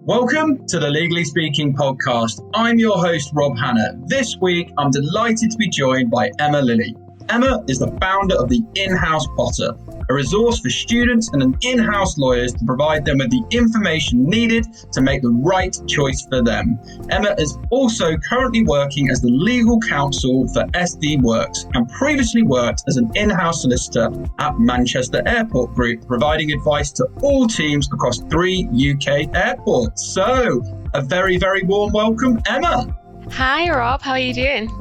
Welcome to the Legally Speaking podcast. I'm your host, Rob Hanna. This week, I'm delighted to be joined by Emma Lilley. Emma is the founder of the In-House Potter, a resource for students and in-house lawyers to provide them with the information needed to make the right choice for them. Emma is also currently working as the legal counsel for SD Worx and previously worked as an in-house solicitor at Manchester Airport Group, providing advice to all teams across 3 UK airports. So, a very, very warm welcome, Emma. Hi, Rob. How are you doing?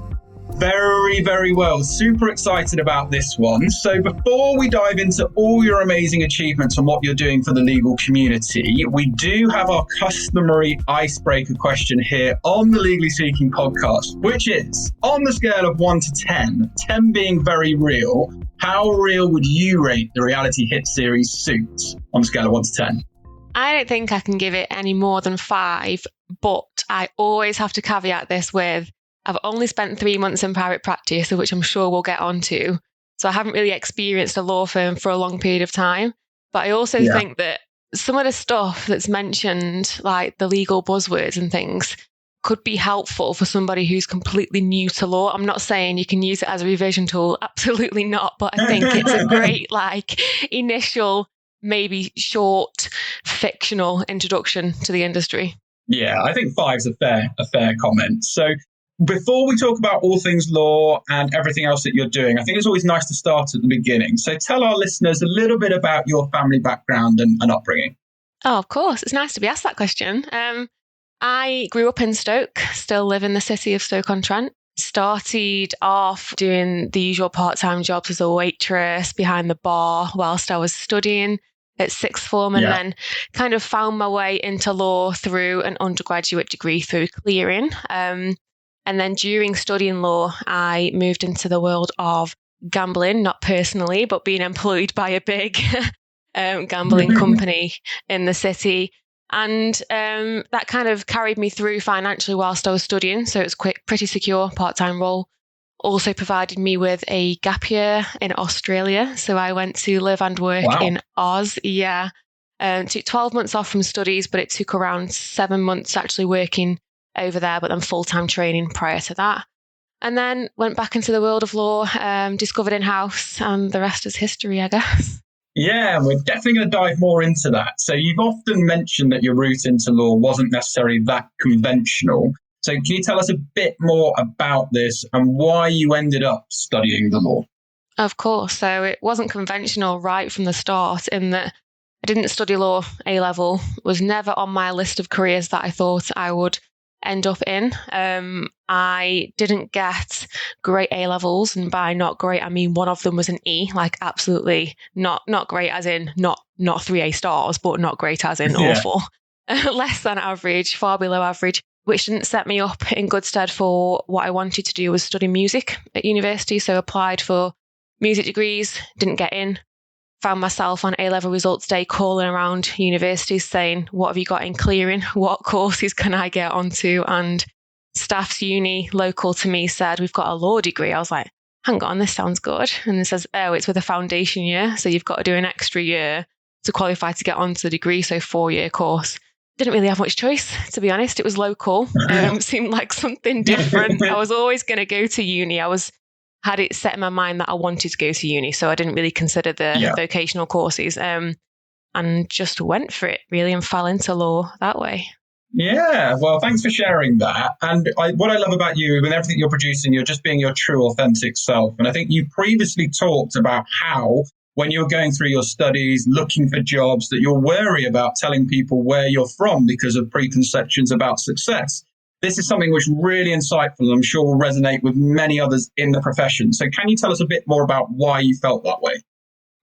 Very, very well. Super excited about this one. So before we dive into all your amazing achievements and what you're doing for the legal community, we do have our customary icebreaker question here on the Legally Speaking podcast, which is, on the scale of 1 to 10, 10 being very real, how real would you rate the reality hit series Suits on a scale of 1 to 10? I don't think I can give it any more than 5, but I always have to caveat this with I've only spent 3 months in private practice, which I'm sure we'll get onto. So I haven't really experienced a law firm for a long period of time. But I also think that some of the stuff that's mentioned, like the legal buzzwords and things, could be helpful for somebody who's completely new to law. I'm not saying you can use it as a revision tool. Absolutely not. But I think it's a great, initial, maybe short, fictional introduction to the industry. Yeah, I think 5's a fair comment. So before we talk about all things law and everything else that you're doing, I think it's always nice to start at the beginning. So tell our listeners a little bit about your family background and upbringing. Oh, of course. It's nice to be asked that question. I grew up in Stoke, still live in the city of Stoke-on-Trent. Started off doing the usual part-time jobs as a waitress behind the bar whilst I was studying at sixth form, and then kind of found my way into law through an undergraduate degree through clearing. And then during studying law, I moved into the world of gambling, not personally, but being employed by a big gambling company in the city. And that kind of carried me through financially whilst I was studying. So it was pretty secure part-time role. Also provided me with a gap year in Australia. So I went to live and work in Oz. Yeah. Took 12 months off from studies, but it took around 7 months actually working over there, but then full-time training prior to that. And then went back into the world of law, discovered in-house, and the rest is history, I guess. Yeah, we're definitely going to dive more into that. So you've often mentioned that your route into law wasn't necessarily that conventional. So can you tell us a bit more about this and why you ended up studying the law? Of course. So it wasn't conventional right from the start in that I didn't study law A-level, was never on my list of careers that I thought I would end up in. I didn't get great A-levels, and by not great, I mean one of them was an E, like absolutely not great as in not 3 A stars, but not great as in awful. Less than average, far below average, which didn't set me up in good stead for what I wanted to do, was study music at university. So applied for music degrees, didn't get in. Found myself on A-level results day calling around universities saying, what have you got in clearing? What courses can I get onto? And staff's uni local to me said, we've got a law degree. I was like, hang on, this sounds good. And it says, oh, it's with a foundation year. So you've got to do an extra year to qualify to get onto the degree. So 4-year course. Didn't really have much choice, to be honest. It was local. Seemed like something different. I was always going to go to uni. Had it set in my mind that I wanted to go to uni, so I didn't really consider the vocational courses, and just went for it really and fell into law that way. Yeah, well, thanks for sharing that. And what I love about you and everything you're producing, you're just being your true, authentic self. And I think you previously talked about how, when you're going through your studies, looking for jobs, that you're wary about telling people where you're from because of preconceptions about success. This is something which is really insightful and I'm sure will resonate with many others in the profession. So can you tell us a bit more about why you felt that way?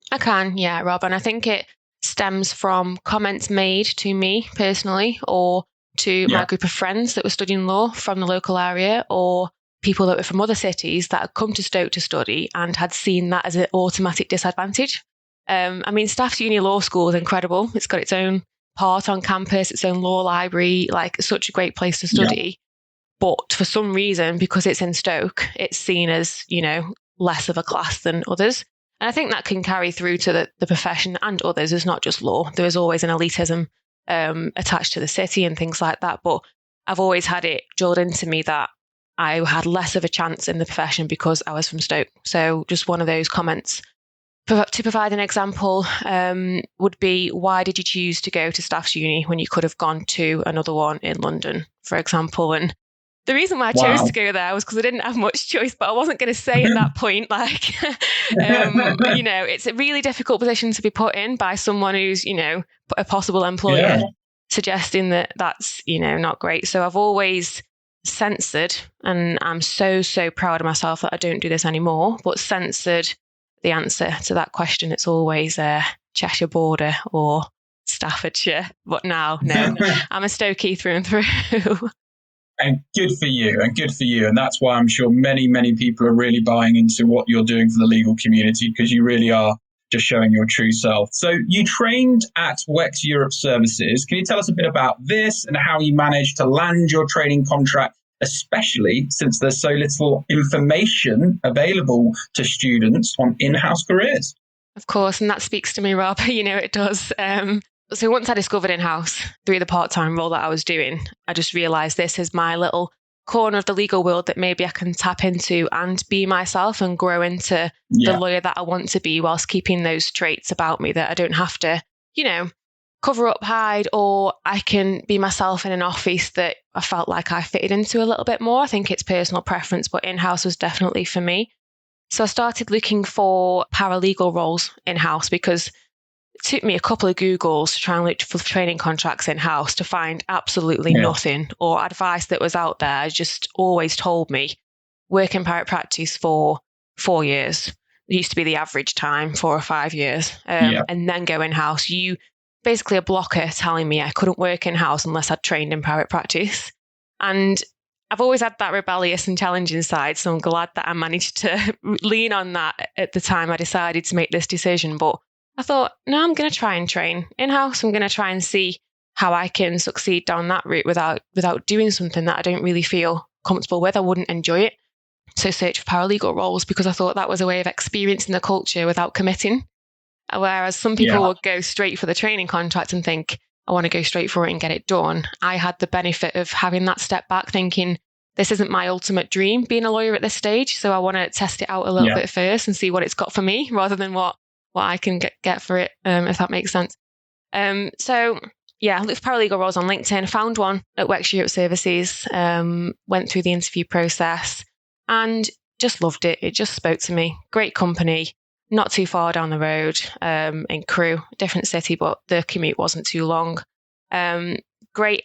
I can, yeah, Rob. And I think it stems from comments made to me personally or to my group of friends that were studying law from the local area, or people that were from other cities that had come to Stoke to study and had seen that as an automatic disadvantage. I mean, Staff's Uni Law School is incredible. It's got its own part on campus, its own law library, like such a great place to study. But for some reason, because it's in Stoke, it's seen as, less of a class than others. And I think that can carry through to the profession and others. It's not just law. There is always an elitism attached to the city and things like that. But I've always had it drilled into me that I had less of a chance in the profession because I was from Stoke. So just one of those comments. To provide an example, would be, why did you choose to go to staff's uni when you could have gone to another one in London, for example? And the reason why I chose to go there was because I didn't have much choice, but I wasn't going to say at that point, like, it's a really difficult position to be put in by someone who's, a possible employer, suggesting that that's, not great. So I've always censored, and I'm so, so proud of myself that I don't do this anymore, but censored the answer to that question. It's always Cheshire border or Staffordshire. But now, no, I'm a Stokey through and through. And good for you, and good for you. And that's why I'm sure many, many people are really buying into what you're doing for the legal community, because you really are just showing your true self. So you trained at WEX Europe Services. Can you tell us a bit about this and how you managed to land your training contract, especially since there's so little information available to students on in-house careers? Of course, and that speaks to me, Rob. It does. So once I discovered in-house through the part-time role that I was doing, I just realised this is my little corner of the legal world that maybe I can tap into and be myself and grow into the lawyer that I want to be, whilst keeping those traits about me that I don't have to, cover up, hide, or I can be myself in an office that I felt like I fitted into a little bit more. I think it's personal preference, but in-house was definitely for me. So I started looking for paralegal roles in-house, because it took me a couple of Googles to try and look for training contracts in-house to find absolutely nothing, or advice that was out there just always told me work in private practice for 4 years. It used to be the average time, 4 or 5 years, and then go in-house. Basically a blocker telling me I couldn't work in-house unless I'd trained in private practice. And I've always had that rebellious and challenging side, so I'm glad that I managed to lean on that at the time I decided to make this decision. But I thought, no, I'm going to try and train in-house. I'm going to try and see how I can succeed down that route without doing something that I don't really feel comfortable with. I wouldn't enjoy it. So search for paralegal roles, because I thought that was a way of experiencing the culture without committing. Whereas some people would go straight for the training contract and think, I want to go straight for it and get it done. I had the benefit of having that step back, thinking, this isn't my ultimate dream, being a lawyer at this stage. So I want to test it out a little bit first and see what it's got for me, rather than what I can get for it, if that makes sense. I looked for paralegal roles on LinkedIn, found one at WEX Europe Services, went through the interview process and just loved it. It just spoke to me. Great company, not too far down the road, in Crewe, different city, but the commute wasn't too long. Great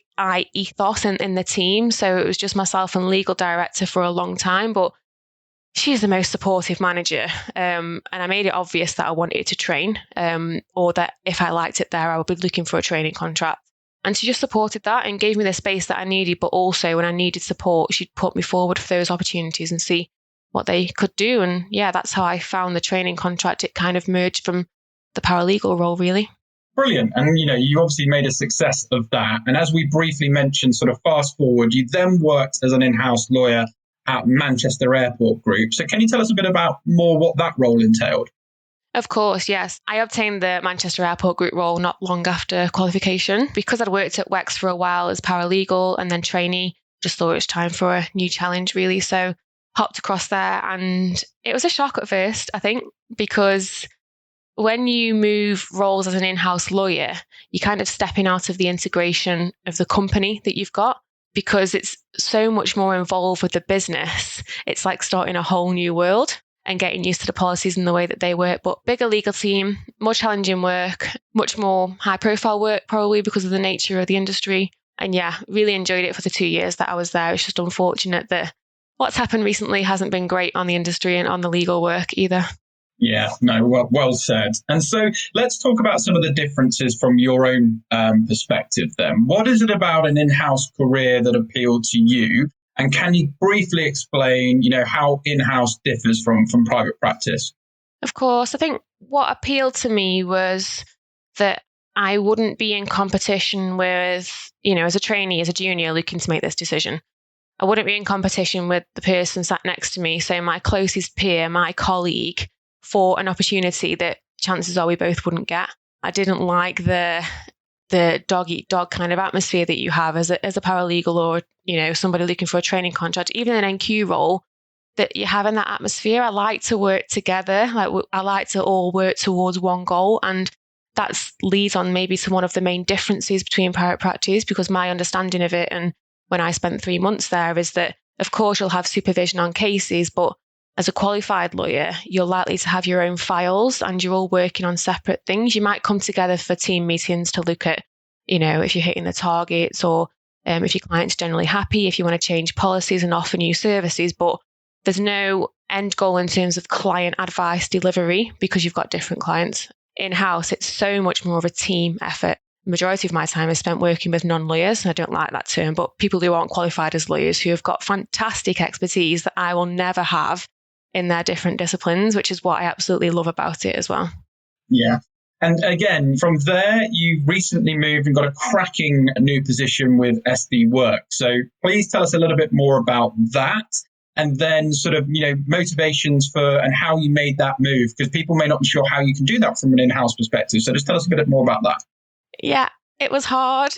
ethos in the team. So it was just myself and legal director for a long time, but she's the most supportive manager. And I made it obvious that I wanted to train, or that if I liked it there, I would be looking for a training contract. And she just supported that and gave me the space that I needed. But also when I needed support, she'd put me forward for those opportunities and see what they could do. And that's how I found the training contract. It kind of merged from the paralegal role, really. Brilliant. And, you obviously made a success of that. And as we briefly mentioned, sort of fast forward, you then worked as an in-house lawyer at Manchester Airport Group. So can you tell us a bit about more what that role entailed? Of course, yes. I obtained the Manchester Airport Group role not long after qualification. Because I'd worked at WEX for a while as paralegal and then trainee, just thought it was time for a new challenge, really. So hopped across there, and it was a shock at first, I think, because when you move roles as an in-house lawyer, you're kind of stepping out of the integration of the company that you've got, because it's so much more involved with the business. It's like starting a whole new world and getting used to the policies and the way that they work. But bigger legal team, more challenging work, much more high profile work, probably because of the nature of the industry. And really enjoyed it for the 2 years that I was there. It's just unfortunate that what's happened recently hasn't been great on the industry and on the legal work either. Yeah, no, well said. And so let's talk about some of the differences from your own perspective then. What is it about an in-house career that appealed to you? And can you briefly explain, how in-house differs from private practice? Of course. I think what appealed to me was that I wouldn't be in competition with, as a trainee, as a junior looking to make this decision. I wouldn't be in competition with the person sat next to me, so my closest peer, my colleague, for an opportunity that chances are we both wouldn't get. I didn't like the the dog eat dog kind of atmosphere that you have as a paralegal or, somebody looking for a training contract, even an NQ role, that you have in that atmosphere. I like to work together. I like to all work towards one goal. And that leads on maybe to one of the main differences between private practice, because my understanding of it, and when I spent 3 months there, is that, of course, you'll have supervision on cases, but as a qualified lawyer, you're likely to have your own files and you're all working on separate things. You might come together for team meetings to look at, if you're hitting the targets, or if your client's generally happy, if you want to change policies and offer new services, but there's no end goal in terms of client advice delivery because you've got different clients. In-house, it's so much more of a team effort. The majority of my time is spent working with non-lawyers, and I don't like that term, but people who aren't qualified as lawyers who have got fantastic expertise that I will never have in their different disciplines, which is what I absolutely love about it as well. Yeah. And again, from there, you recently moved and got a cracking new position with SD Worx. So please tell us a little bit more about that, and then sort of, motivations for and how you made that move, because people may not be sure how you can do that from an in-house perspective. So just tell us a bit more about that. Yeah, it was hard.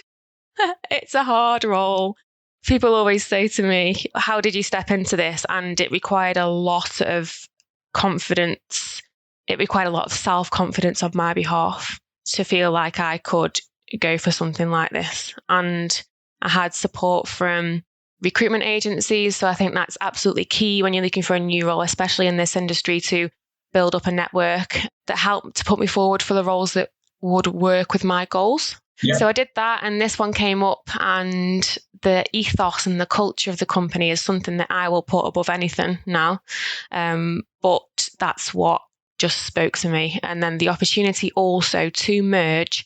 It's a hard role. People always say to me, how did you step into this? And it required a lot of confidence. It required a lot of self-confidence on my behalf to feel like I could go for something like this. And I had support from recruitment agencies. So I think that's absolutely key when you're looking for a new role, especially in this industry, to build up a network that helped to put me forward for the roles that would work with my goals. Yeah. So I did that, and this one came up, and the ethos and the culture of the company is something that I will put above anything now. But that's what just spoke to me. And then the opportunity also to merge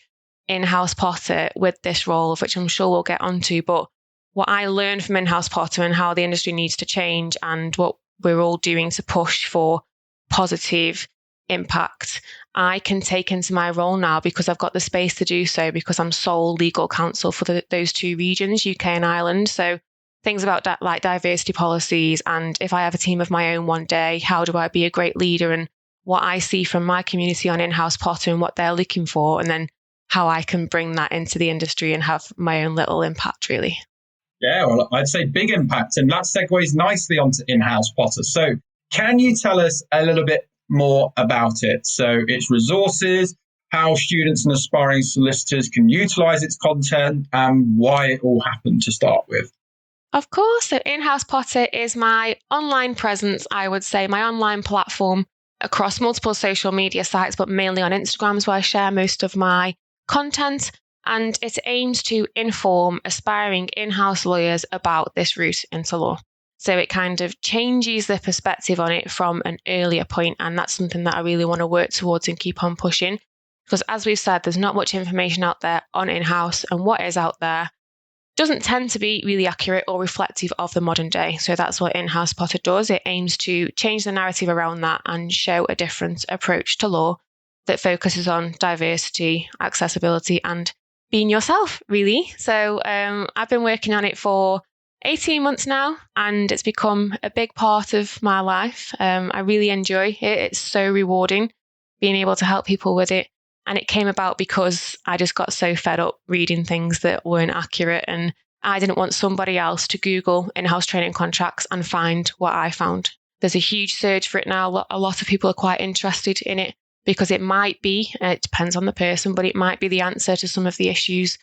in-house Potter with this role, which I'm sure we'll get onto. But what I learned from in-house Potter and how the industry needs to change, and what we're all doing to push for positive impact, I can take into my role now because I've got the space to do so, because I'm sole legal counsel for those two regions, UK and Ireland. So things about like diversity policies, and if I have a team of my own one day, how do I be a great leader, and what I see from my community on in-house Potter and what they're looking for, and then how I can bring that into the industry and have my own little impact, really. Yeah, well, I'd say big impact, and that segues nicely onto in-house Potter. So can you tell us a little bit more about it? So its resources, how students and aspiring solicitors can utilize its content, and why it all happened to start with. Of course. So in-house Potter is my online presence, I would say, my online platform across multiple social media sites, but mainly on Instagram is where I share most of my content. And it aims to inform aspiring in-house lawyers about this route into law. So it kind of changes the perspective on it from an earlier point. And that's something that I really want to work towards and keep on pushing. Because as we've said, there's not much information out there on in-house, and what is out there doesn't tend to be really accurate or reflective of the modern day. So that's what in-house Potter does. It aims to change the narrative around that and show a different approach to law that focuses on diversity, accessibility, and being yourself, really. So I've been working on it for 18 months now, and it's become a big part of my life. I really enjoy it. It's so rewarding being able to help people with it. And it came about because I just got so fed up reading things that weren't accurate, and I didn't want somebody else to Google in-house training contracts and find what I found. There's a huge surge for it now. A lot of people are quite interested in it because it might be, it depends on the person, but it might be the answer to some of the issues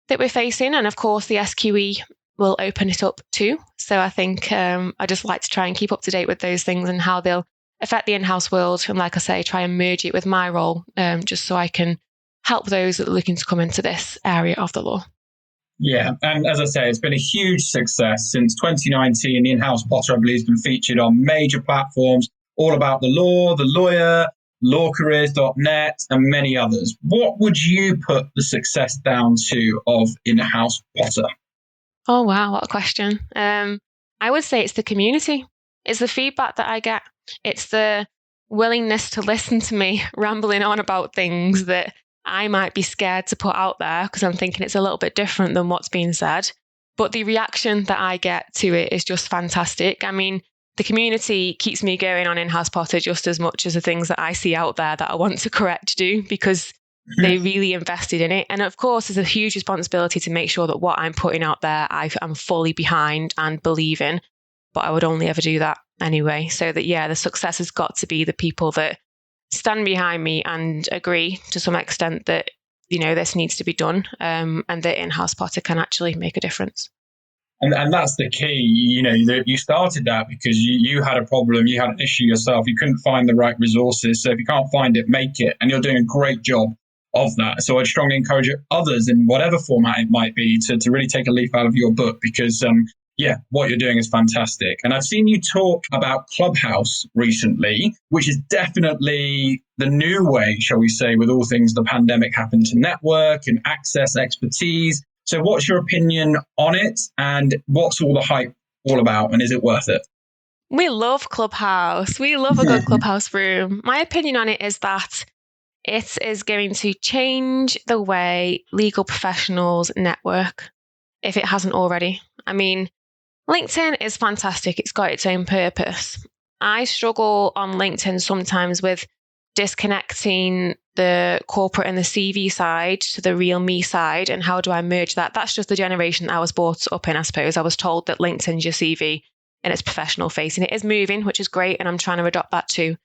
that we're facing. And of course, the SQE will open it up too. So I think I just like to try and keep up to date with those things and how they'll affect the in-house world. And like I say, try and merge it with my role, just so I can help those that are looking to come into this area of the law. Yeah, and as I say, it's been a huge success since 2019. The in-house Potter, I believe, has been featured on major platforms, all about the law, the lawyer, lawcareers.net, and many others. What would you put the success down to of in-house Potter? Oh, wow, what a question. I would say it's the community. It's the feedback that I get. It's the willingness to listen to me rambling on about things that I might be scared to put out there because I'm thinking it's a little bit different than what's being said. But the reaction that I get to it is just fantastic. I mean, the community keeps me going on in-house Potter just as much as the things that I see out there that I want to correct do, because They really invested in it. And of course, there's a huge responsibility to make sure that what I'm putting out there, I'm fully behind and believe in. But I would only ever do that anyway. So that, the success has got to be the people that stand behind me and agree to some extent that, this needs to be done, and that in-house potter can actually make a difference. And that's the key. You started that because you had a problem, you had an issue yourself, you couldn't find the right resources. So if you can't find it, make it. And you're doing a great job of that. So I'd strongly encourage others in whatever format it might be to really take a leaf out of your book, because what you're doing is fantastic. And I've seen you talk about Clubhouse recently, which is definitely the new way, shall we say, with all things the pandemic happened, to network and access expertise. So what's your opinion on it, and what's all the hype all about, and is it worth it? We love Clubhouse. We love a good Clubhouse room. My opinion on it is that it is going to change the way legal professionals network, if it hasn't already. I mean, LinkedIn is fantastic. It's got its own purpose. I struggle on LinkedIn sometimes with disconnecting the corporate and the CV side to the real me side, and how do I merge that? That's just the generation I was brought up in, I suppose. I was told that LinkedIn's your CV and it's professional facing. It is moving, which is great, and I'm trying to adopt that too.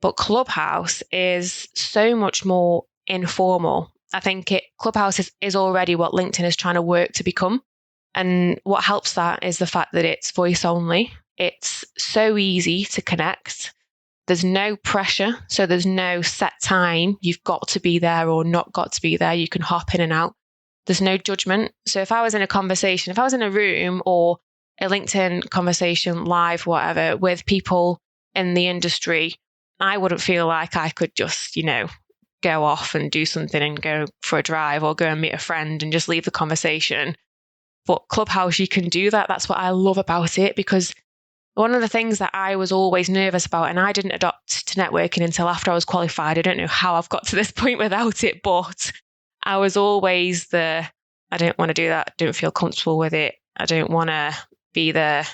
But Clubhouse is so much more informal. I think Clubhouse is already what LinkedIn is trying to work to become. And what helps that is the fact that it's voice only. It's so easy to connect. There's no pressure. So there's no set time. You've got to be there or not got to be there. You can hop in and out. There's no judgment. So if I was in a conversation, if I was in a room or a LinkedIn conversation, live, whatever, with people in the industry, I wouldn't feel like I could just, go off and do something and go for a drive or go and meet a friend and just leave the conversation. But Clubhouse, you can do that. That's what I love about it, because one of the things that I was always nervous about, and I didn't adopt to networking until after I was qualified. I don't know how I've got to this point without it, but I was always I don't want to do that. I don't feel comfortable with it. I don't want to be the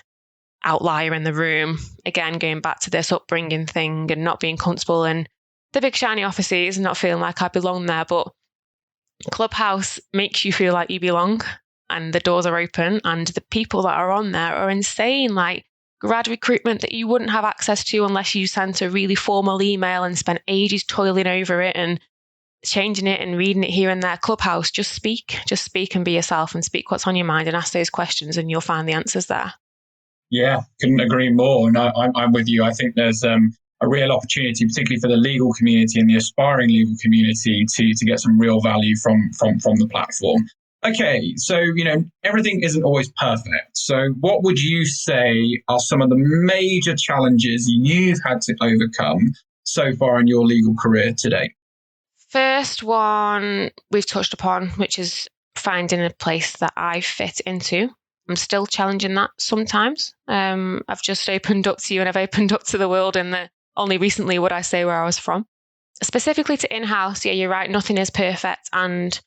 outlier in the room. Again, going back to this upbringing thing and not being comfortable in the big shiny offices and not feeling like I belong there. But Clubhouse makes you feel like you belong, and the doors are open, and the people that are on there are insane. Like grad recruitment that you wouldn't have access to unless you sent a really formal email and spent ages toiling over it and changing it and reading it here and there. Clubhouse, just speak and be yourself and speak what's on your mind and ask those questions, and you'll find the answers there. Yeah, couldn't agree more. And I'm with you. I think there's a real opportunity, particularly for the legal community and the aspiring legal community, to get some real value from the platform. Okay, so, everything isn't always perfect. So what would you say are some of the major challenges you've had to overcome so far in your legal career today? First one we've touched upon, which is finding a place that I fit into. I'm still challenging that sometimes. I've just opened up to you and I've opened up to the world, and only recently would I say where I was from. Specifically to in-house, yeah, you're right, nothing is perfect. And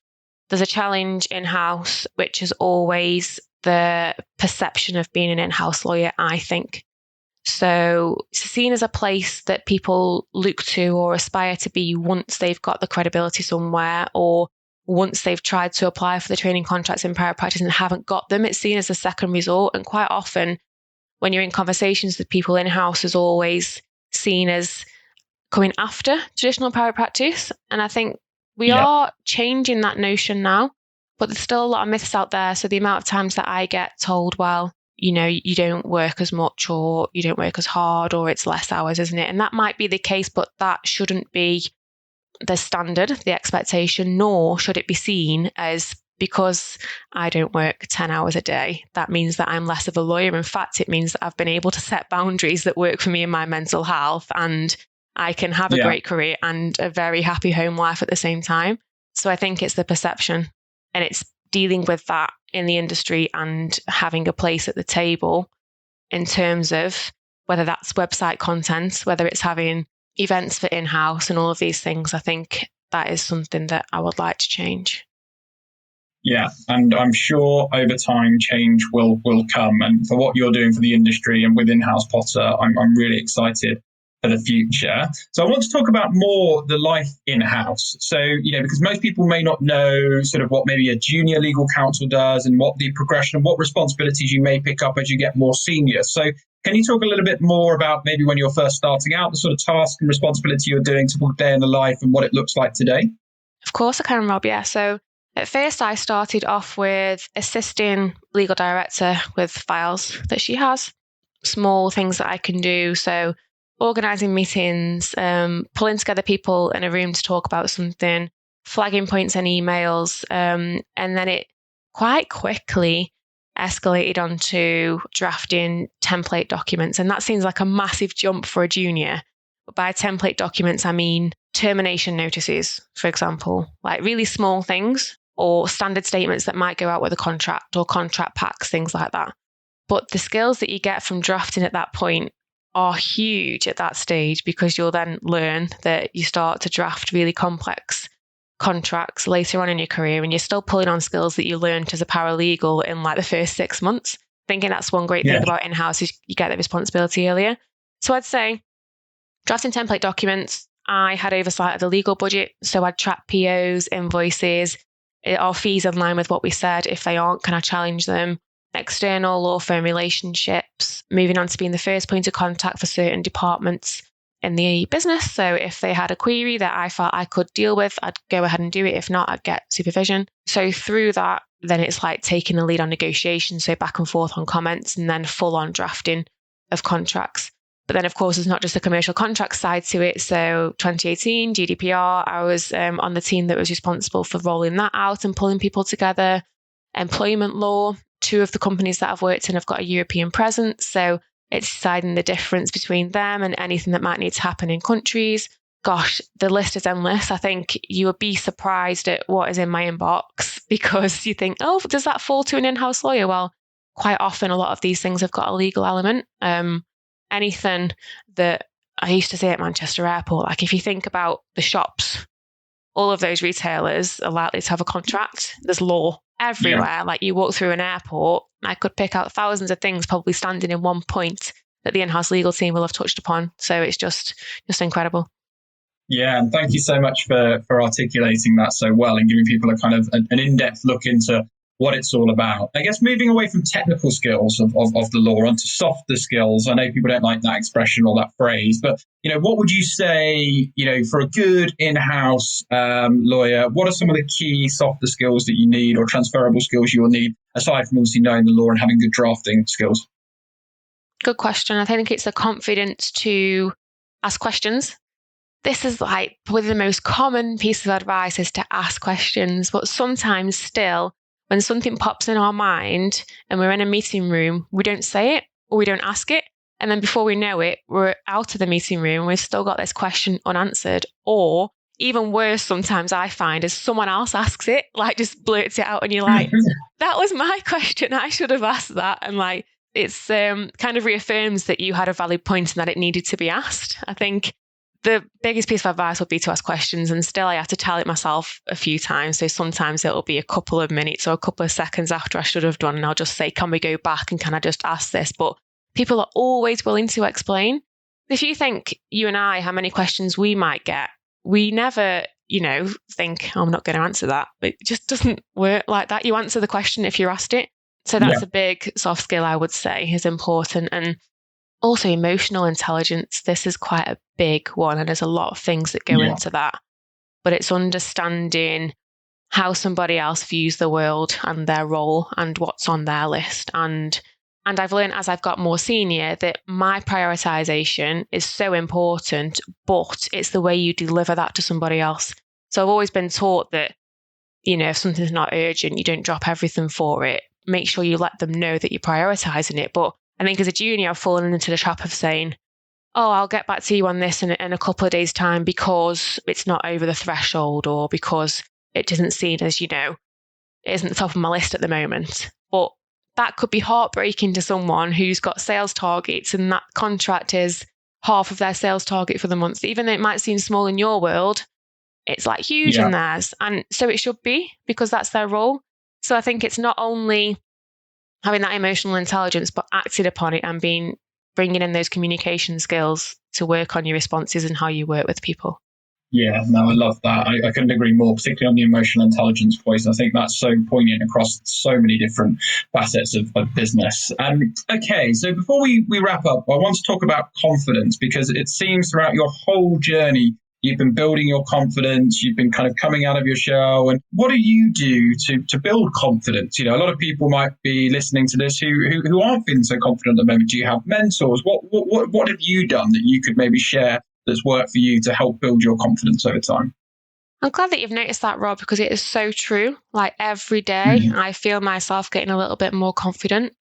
there's a challenge in-house, which is always the perception of being an in-house lawyer, I think. So it's seen as a place that people look to or aspire to be once they've got the credibility somewhere, or once they've tried to apply for the training contracts in private practice and haven't got them. It's seen as a second resort. And quite often when you're in conversations with people, in-house is always seen as coming after traditional private practice. And I think we are changing that notion now, but there's still a lot of myths out there. So the amount of times that I get told, well, you don't work as much, or you don't work as hard, or it's less hours, isn't it? And that might be the case, but that shouldn't be the standard, the expectation, nor should it be seen as because I don't work 10 hours a day, that means that I'm less of a lawyer. In fact, it means that I've been able to set boundaries that work for me and my mental health, and I can have a great career and a very happy home life at the same time. So I think it's the perception, and it's dealing with that in the industry and having a place at the table in terms of whether that's website content, whether it's having events for in-house and all of these things. I think that is something that I would like to change. Yeah, and I'm sure over time change will come. And for what you're doing for the industry and with In-House Potter, I'm really excited for the future. So I want to talk about more the life in-house. So, because most people may not know sort of what maybe a junior legal counsel does and what the progression and what responsibilities you may pick up as you get more senior. So can you talk a little bit more about maybe when you're first starting out, the sort of task and responsibility you're doing, typical day in the life, and what it looks like today? Of course I can, Rob. Yeah. So at first I started off with assisting legal director with files that she has, small things that I can do. So organising meetings, pulling together people in a room to talk about something, flagging points and emails. And then it quite quickly escalated onto drafting template documents. And that seems like a massive jump for a junior. But by template documents, I mean termination notices, for example, like really small things, or standard statements that might go out with a contract, or contract packs, things like that. But the skills that you get from drafting at that point are huge at that stage, because you'll then learn that you start to draft really complex contracts later on in your career, and you're still pulling on skills that you learned as a paralegal in like the first 6 months. Thinking that's one great thing about in-house is you get the responsibility earlier. So I'd say drafting template documents, I had oversight of the legal budget. So I'd track POs, invoices, are fees in line with what we said? If they aren't, can I challenge them? External law firm relationships, moving on to being the first point of contact for certain departments in the business. So if they had a query that I felt I could deal with, I'd go ahead and do it. If not, I'd get supervision. So through that, then it's like taking the lead on negotiations, so back and forth on comments, and then full on drafting of contracts. But then, of course, there's not just the commercial contract side to it. So 2018, GDPR, I was on the team that was responsible for rolling that out and pulling people together. Employment law, 2 of the companies that I've worked in have got a European presence. So it's deciding the difference between them and anything that might need to happen in countries. Gosh, the list is endless. I think you would be surprised at what is in my inbox, because you think, oh, does that fall to an in-house lawyer? Well, quite often a lot of these things have got a legal element. Anything that I used to say at Manchester Airport, like if you think about the shops, all of those retailers are likely to have a contract. There's law everywhere. Yeah. Like you walk through an airport, I could pick out thousands of things probably standing in one point that the in-house legal team will have touched upon. So it's just incredible. Yeah, and thank you so much for articulating that so well and giving people a kind of an in-depth look into what it's all about. I guess moving away from technical skills of the law onto softer skills. I know people don't like that expression or that phrase, but what would you say, for a good in-house lawyer, what are some of the key softer skills that you need, or transferable skills you'll need, aside from obviously knowing the law and having good drafting skills? Good question. I think it's the confidence to ask questions. This is like probably the most common piece of advice, is to ask questions, but sometimes still, when something pops in our mind and we're in a meeting room, we don't say it or we don't ask it. And then before we know it, we're out of the meeting room. We've still got this question unanswered. Or even worse, sometimes I find, is someone else asks it, like just blurts it out, and you're like, that was my question. I should have asked that. And like, it's kind of reaffirms that you had a valid point and that it needed to be asked. I think the biggest piece of advice would be to ask questions, and still I have to tell it myself a few times. So sometimes it'll be a couple of minutes or a couple of seconds after I should have done, and I'll just say, can we go back and can I just ask this? But people are always willing to explain. If you think, you and I, how many questions we might get, we never, think, oh, I'm not going to answer that. It just doesn't work like that. You answer the question if you're asked it. So that's a big soft skill, I would say, is important. And also emotional intelligence. This is quite a big one, and there's a lot of things that go into that. But it's understanding how somebody else views the world and their role and what's on their list. And I've learned as I've got more senior that my prioritization is so important, but it's the way you deliver that to somebody else. So I've always been taught that, if something's not urgent, you don't drop everything for it. Make sure you let them know that you're prioritizing it. But I think as a junior, I've fallen into the trap of saying, oh, I'll get back to you on this in a couple of days' time because it's not over the threshold, or because it doesn't seem as, it isn't the top of my list at the moment. But that could be heartbreaking to someone who's got sales targets, and that contract is half of their sales target for the month. Even though it might seem small in your world, it's like huge in theirs. And so it should be, because that's their role. So I think it's not only having that emotional intelligence, but acting upon it and being bringing in those communication skills to work on your responses and how you work with people. Yeah, no, I love that. I couldn't agree more, particularly on the emotional intelligence voice. I think that's so poignant across so many different facets of business. Okay, so before we wrap up, I want to talk about confidence, because it seems throughout your whole journey, you've been building your confidence, you've been kind of coming out of your shell. And what do you do to build confidence? You know, a lot of people might be listening to this who aren't feeling so confident at the moment. Do you have mentors? What have you done that you could maybe share that's worked for you to help build your confidence over time? I'm glad that you've noticed that, Rob, because it is so true. Like every day, I feel myself getting a little bit more confident.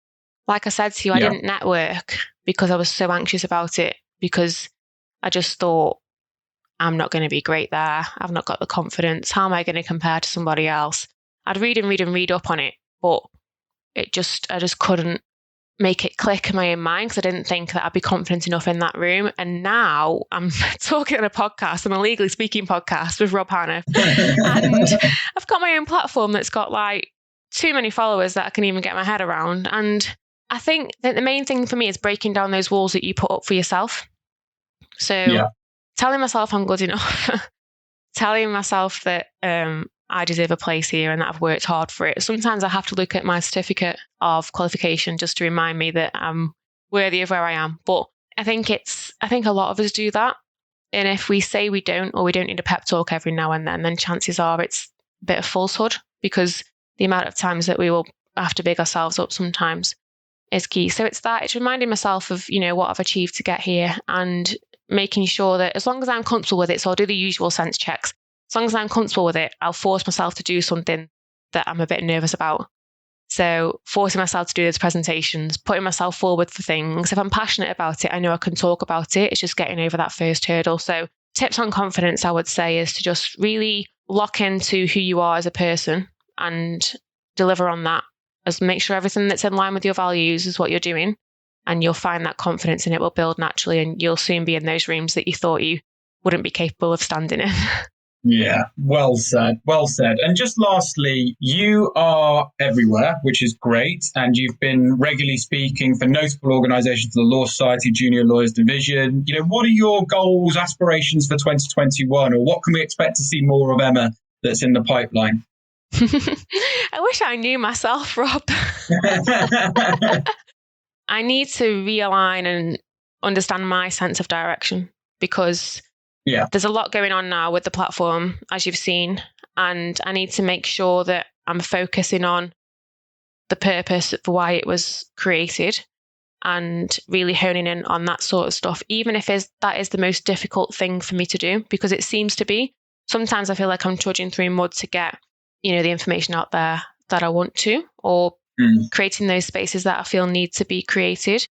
Like I said to you, I didn't network because I was so anxious about it, because I just thought, I'm not going to be great there. I've not got the confidence. How am I going to compare to somebody else? I'd read up on it, but I just couldn't make it click in my own mind, because I didn't think that I'd be confident enough in that room. And now I'm talking on a podcast, on a Legally Speaking podcast with Rob Hannah. And I've got my own platform that's got like too many followers that I can even get my head around. And I think that the main thing for me is breaking down those walls that you put up for yourself. So telling myself I'm good enough, telling myself that I deserve a place here and that I've worked hard for it. Sometimes I have to look at my certificate of qualification just to remind me that I'm worthy of where I am. But I think a lot of us do that. And if we say we don't, or we don't need a pep talk every now and then chances are it's a bit of falsehood, because the amount of times that we will have to big ourselves up sometimes is key. So it's reminding myself of, you know, what I've achieved to get here, and making sure that as long as I'm comfortable with it, so I'll do the usual sense checks. As long as I'm comfortable with it, I'll force myself to do something that I'm a bit nervous about. So forcing myself to do those presentations, putting myself forward for things. If I'm passionate about it, I know I can talk about it. It's just getting over that first hurdle. So tips on confidence, I would say, is to just really lock into who you are as a person and deliver on that. As make sure everything that's in line with your values is what you're doing. And you'll find that confidence, and it will build naturally. And you'll soon be in those rooms that you thought you wouldn't be capable of standing in. Yeah, well said. Well said. And just lastly, you are everywhere, which is great. And you've been regularly speaking for notable organisations, the Law Society Junior Lawyers Division. You know, what are your goals, aspirations for 2021? Or what can we expect to see more of Emma that's in the pipeline? I wish I knew myself, Rob. I need to realign and understand my sense of direction, because there's a lot going on now with the platform, as you've seen, and I need to make sure that I'm focusing on the purpose for why it was created, and really honing in on that sort of stuff, even if that is the most difficult thing for me to do, because it seems to be. Sometimes I feel like I'm trudging through mud to get, you know, the information out there that I want to, or creating those spaces that I feel need to be created.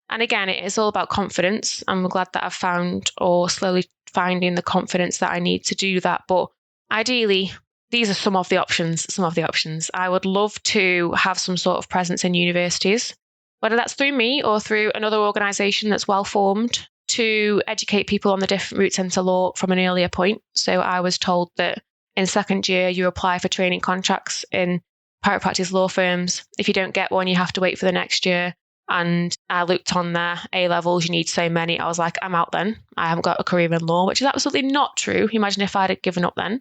And again, it is all about confidence. I'm glad that I've found, or slowly finding, the confidence that I need to do that. But ideally, these are some of the options. I would love to have some sort of presence in universities, whether that's through me or through another organisation that's well formed, to educate people on the different routes into law from an earlier point. So I was told that in second year, you apply for training contracts in private practice law firms. If you don't get one, you have to wait for the next year. And I looked on their A-levels, you need so many. I was like, I'm out then. I haven't got a career in law, which is absolutely not true. Imagine if I'd have given up then.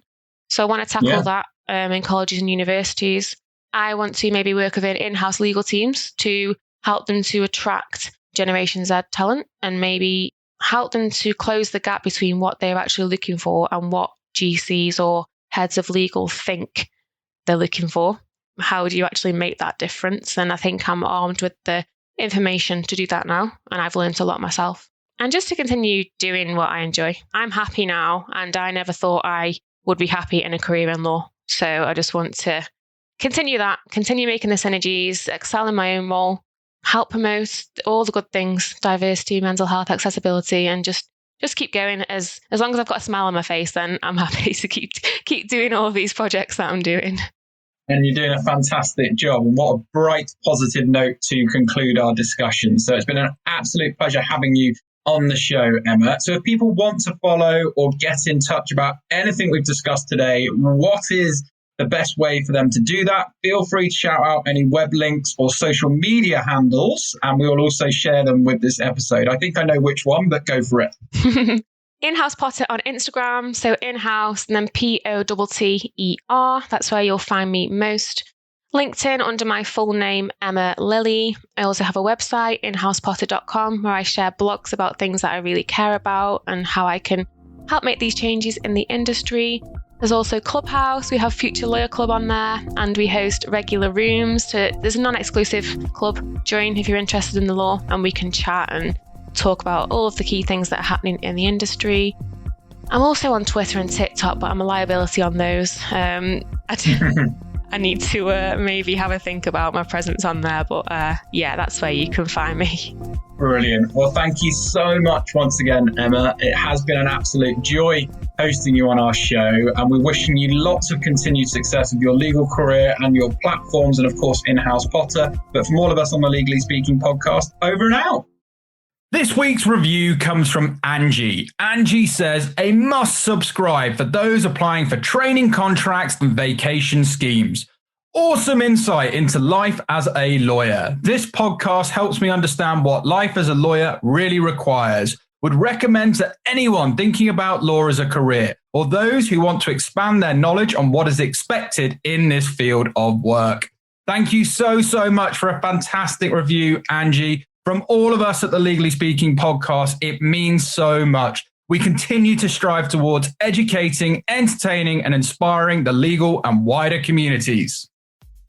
So I want to tackle that in colleges and universities. I want to maybe work within in-house legal teams to help them to attract Generation Z talent, and maybe help them to close the gap between what they're actually looking for and what GCs or heads of legal think they're looking for. How do you actually make that difference? And I think I'm armed with the information to do that now, and I've learned a lot myself. And just to continue doing what I enjoy. I'm happy now, and I never thought I would be happy in a career in law. So I just want to continue making the synergies, excel in my own role, help promote all the good things, diversity, mental health, accessibility, and just keep going. As long as I've got a smile on my face, then I'm happy to keep doing all of these projects that I'm doing. And you're doing a fantastic job. And what a bright, positive note to conclude our discussion. So it's been an absolute pleasure having you on the show, Emma. So if people want to follow or get in touch about anything we've discussed today, what is the best way for them to do that, feel free to shout out any web links or social media handles, and we will also share them with this episode. I think I know which one, but go for it. In-House Potter on Instagram, so in-house and then POTTER. That's where you'll find me most. LinkedIn under my full name, Emma Lilley. I also have a website, inhousepotter.com, where I share blogs about things that I really care about and how I can help make these changes in the industry. There's also Clubhouse. We have Future Lawyer Club on there, and we host regular rooms. There's a non-exclusive club. Join if you're interested in the law, and we can chat and talk about all of the key things that are happening in the industry. I'm also on Twitter and TikTok, but I'm a liability on those. I need to maybe have a think about my presence on there, but yeah, that's where you can find me. Brilliant. Well, thank you so much once again, Emma. It has been an absolute joy hosting you on our show, and we're wishing you lots of continued success with your legal career and your platforms, and of course, In-House Potter. But from all of us on the Legally Speaking podcast, over and out. This week's review comes from Angie. Angie says, a must subscribe for those applying for training contracts and vacation schemes. Awesome insight into life as a lawyer. This podcast helps me understand what life as a lawyer really requires. Would recommend to anyone thinking about law as a career, or those who want to expand their knowledge on what is expected in this field of work. Thank you so much for a fantastic review, Angie. From all of us at the Legally Speaking podcast, it means so much. We continue to strive towards educating, entertaining, and inspiring the legal and wider communities.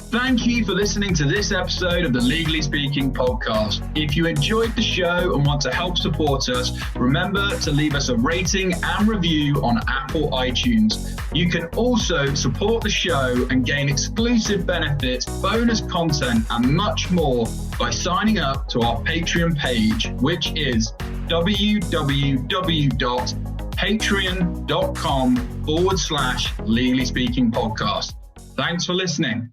Thank you for listening to this episode of the Legally Speaking podcast. If you enjoyed the show and want to help support us, remember to leave us a rating and review on Apple iTunes. You can also support the show and gain exclusive benefits, bonus content, and much more by signing up to our Patreon page, which is www.patreon.com/Legally Speaking podcast. Thanks for listening.